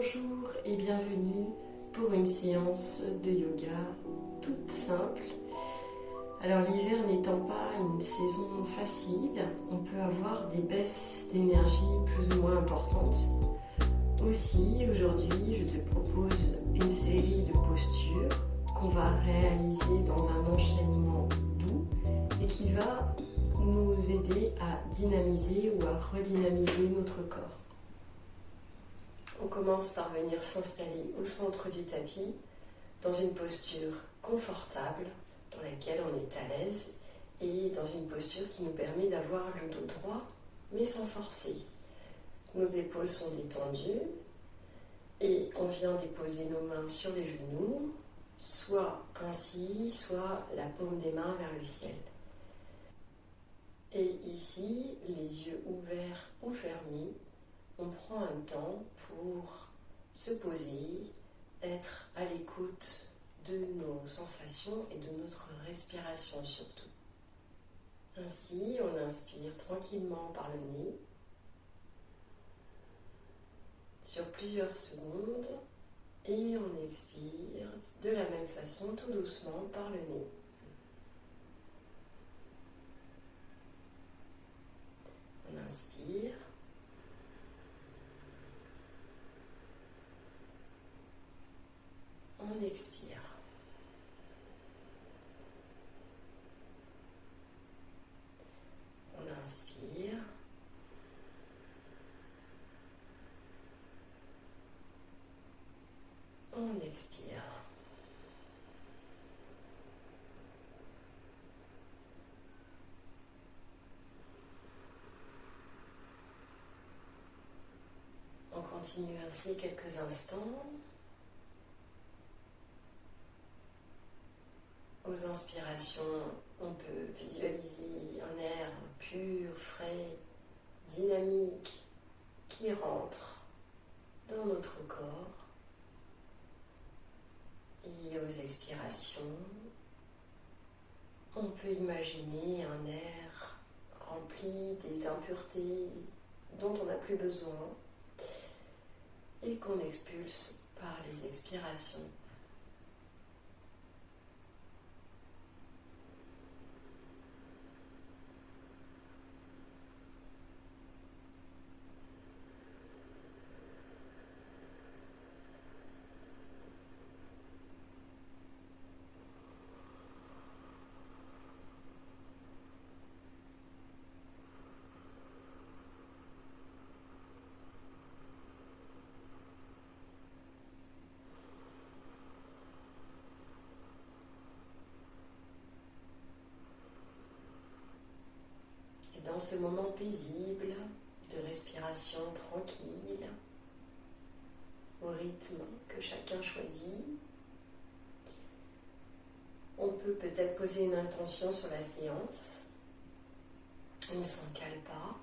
Bonjour et bienvenue pour une séance de yoga toute simple. Alors l'hiver n'étant pas une saison facile, on peut avoir des baisses d'énergie plus ou moins importantes. Aussi, aujourd'hui, je te propose une série de postures qu'on va réaliser dans un enchaînement doux et qui va nous aider à dynamiser ou à redynamiser notre corps. On commence par venir s'installer au centre du tapis dans une posture confortable dans laquelle on est à l'aise et dans une posture qui nous permet d'avoir le dos droit mais sans forcer. Nos épaules sont détendues et on vient déposer nos mains sur les genoux, soit ainsi, soit la paume des mains vers le ciel. Et ici, les yeux ouverts ou fermés, on prend un temps pour se poser, être à l'écoute de nos sensations et de notre respiration surtout. Ainsi, on inspire tranquillement par le nez sur plusieurs secondes et on expire de la même façon tout doucement par le nez. On inspire. On expire. On inspire. On expire. On continue ainsi quelques instants. Aux inspirations, on peut visualiser un air pur, frais, dynamique qui rentre dans notre corps. Et aux expirations, on peut imaginer un air rempli des impuretés dont on n'a plus besoin et qu'on expulse par les expirations. Dans ce moment paisible de respiration tranquille, au rythme que chacun choisit, on peut peut-être poser une intention sur la séance. On ne s'en cale pas.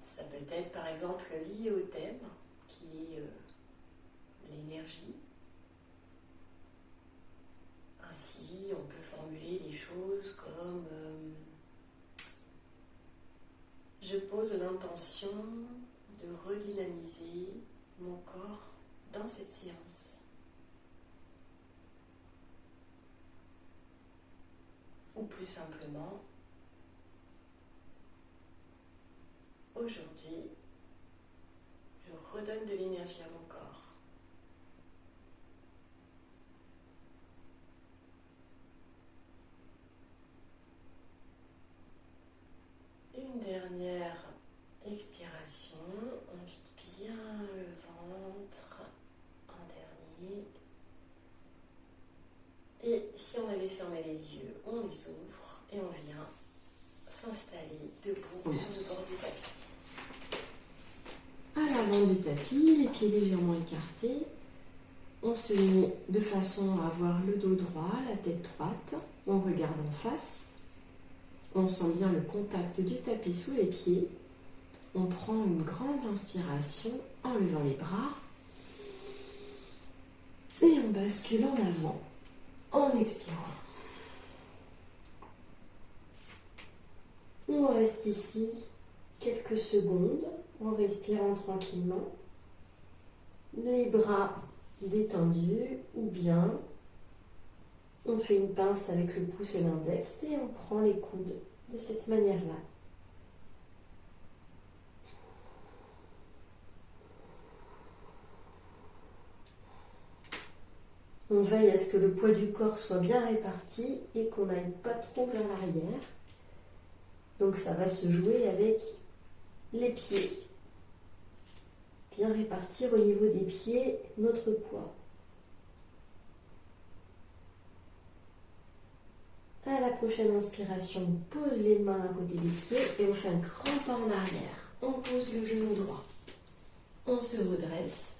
Ça peut être par exemple lié au thème qui est l'énergie. Ainsi, on peut formuler les choses comme je pose l'intention de redynamiser mon corps dans cette séance. Ou plus simplement, aujourd'hui, je redonne de l'énergie à mon corps. Une dernière expiration, on vide bien le ventre en dernier. Et si on avait fermé les yeux, on les ouvre et on vient s'installer debout sur le bord du tapis. À l'avant du tapis, les pieds légèrement écartés, on se met de façon à avoir le dos droit, la tête droite, on regarde en face. On sent bien le contact du tapis sous les pieds. On prend une grande inspiration en levant les bras. Et on bascule en avant en expirant. On reste ici quelques secondes en respirant tranquillement. les bras détendus ou bien on fait une pince avec le pouce et l'index et on prend les coudes de cette manière-là. On veille à ce que le poids du corps soit bien réparti et qu'on n'aille pas trop vers l'arrière. Donc ça va se jouer avec les pieds. Bien répartir au niveau des pieds notre poids. À la prochaine inspiration, on pose les mains à côté des pieds et on fait un grand pas en arrière. On pose le genou droit. On se redresse.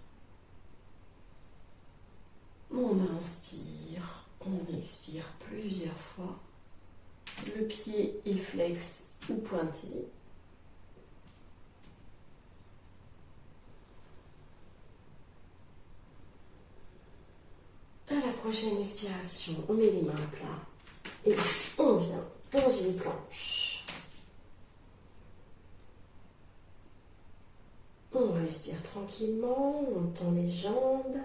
On inspire, on expire plusieurs fois. Le pied est flex ou pointé. À la prochaine expiration, on met les mains à plat et on vient dans une planche. On respire tranquillement, on tend les jambes,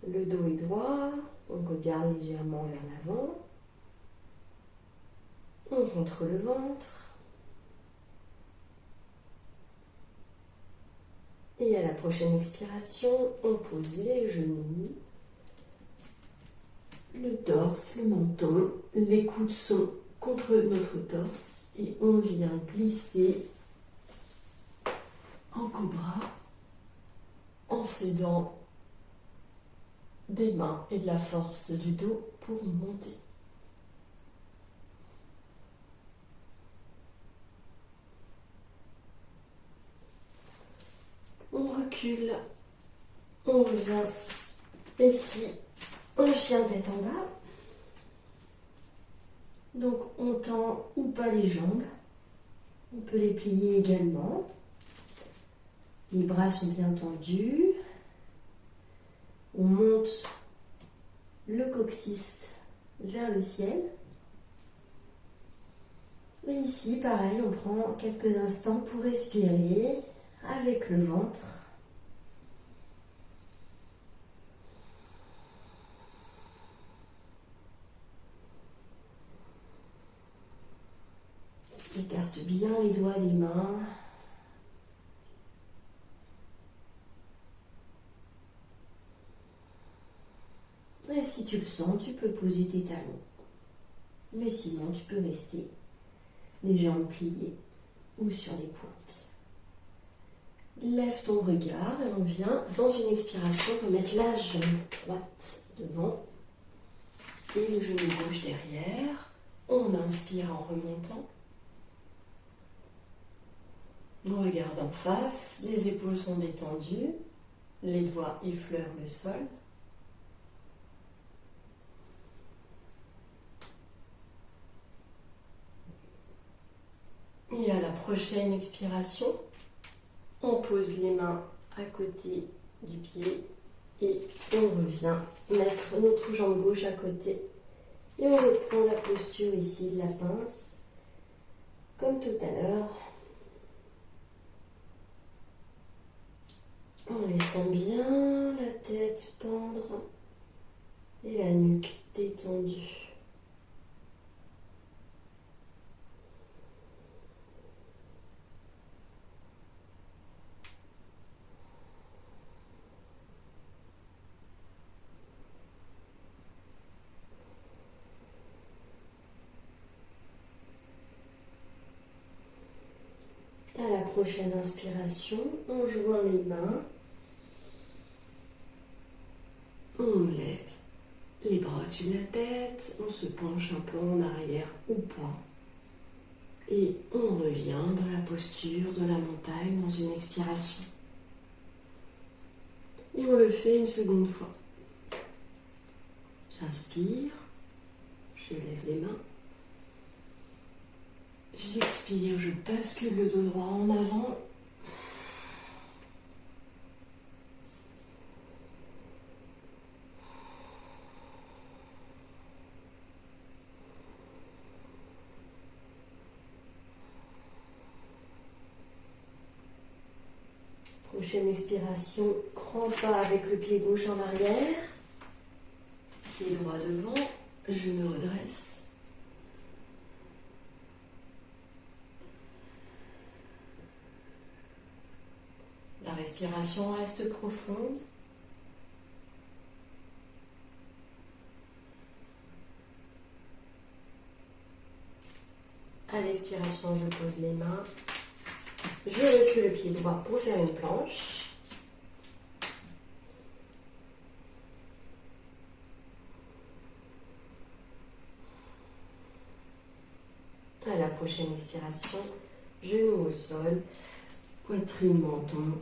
le dos est droit, on regarde légèrement vers l'avant. On rentre le ventre. Et à la prochaine expiration, on pose les genoux, le torse, le menton, les coudes sont contre notre torse et on vient glisser en cobra en s'aidant des mains et de la force du dos pour monter. On recule, on revient ici en chien tête en bas. Donc on tend ou pas les jambes, on peut les plier également. Les bras sont bien tendus. On monte le coccyx vers le ciel. Et ici, pareil, on prend quelques instants pour respirer avec le ventre. Écarte bien les doigts des mains. Et si tu le sens, tu peux poser tes talons. Mais sinon, tu peux rester les jambes pliées ou sur les pointes. Lève ton regard et on vient, dans une expiration, remettre la jambe droite devant et le genou gauche derrière. On inspire en remontant. On regarde en face, les épaules sont détendues, les doigts effleurent le sol. Et à la prochaine expiration, on pose les mains à côté du pied et on revient mettre notre jambe gauche à côté. Et on reprend la posture ici de la pince, comme tout à l'heure. En laissant bien la tête pendre et la nuque détendue. À la prochaine inspiration, on joint les mains. On lève les bras au-dessus de la tête, on se penche un peu en arrière ou pas. Et on revient dans la posture de la montagne dans une expiration. Et on le fait une seconde fois. J'inspire, je lève les mains. J'expire, je bascule le dos droit en avant. prochaine expiration, grand pas avec le pied gauche en arrière. Pied droit devant, je me redresse. La respiration reste profonde. À l'expiration, je pose les mains. Je recule le pied droit pour faire une planche. À la prochaine expiration, genoux au sol, poitrine, menton.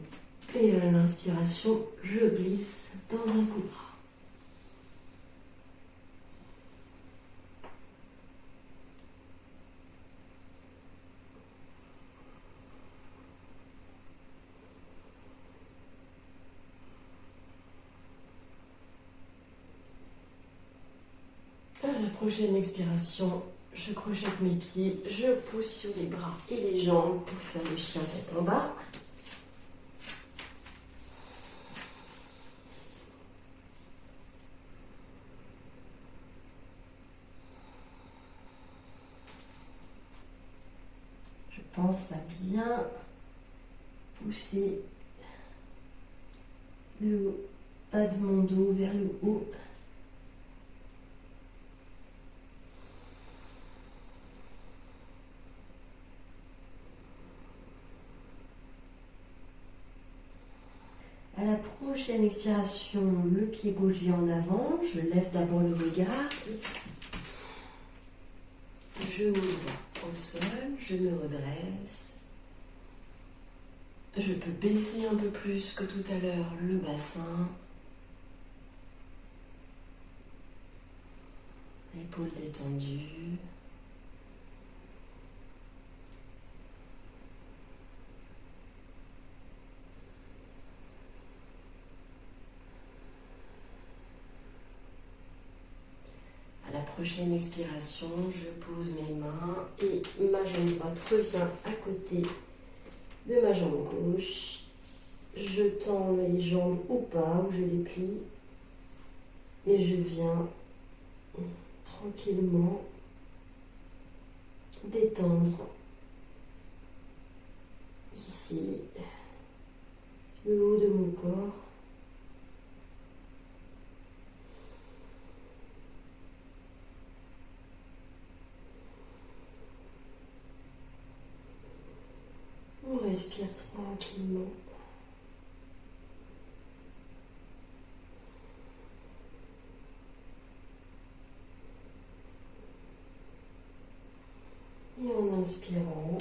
Et à l'inspiration, je glisse dans un cobra. À la prochaine expiration, je crochette mes pieds, je pousse sur les bras et les jambes pour faire le chien tête en bas. Je pense à bien pousser le bas de mon dos vers le haut. À la prochaine expiration, le pied gauche vient en avant. Je lève d'abord le regard. Je m'ouvre au sol, je me redresse. Je peux baisser un peu plus que tout à l'heure le bassin. Épaules détendues. À la prochaine expiration, je pose mes mains et ma jambe droite revient à côté de ma jambe gauche. Je tends les jambes au pas ou je les plie et je viens tranquillement détendre ici le haut de mon corps. On respire tranquillement. Et en inspirant,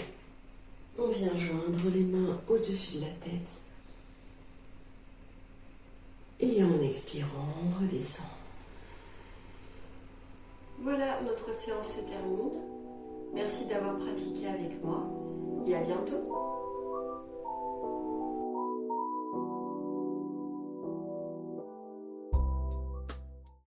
on vient joindre les mains au-dessus de la tête. Et en expirant, on redescend. Voilà, notre séance se termine. Merci d'avoir pratiqué avec moi et à bientôt.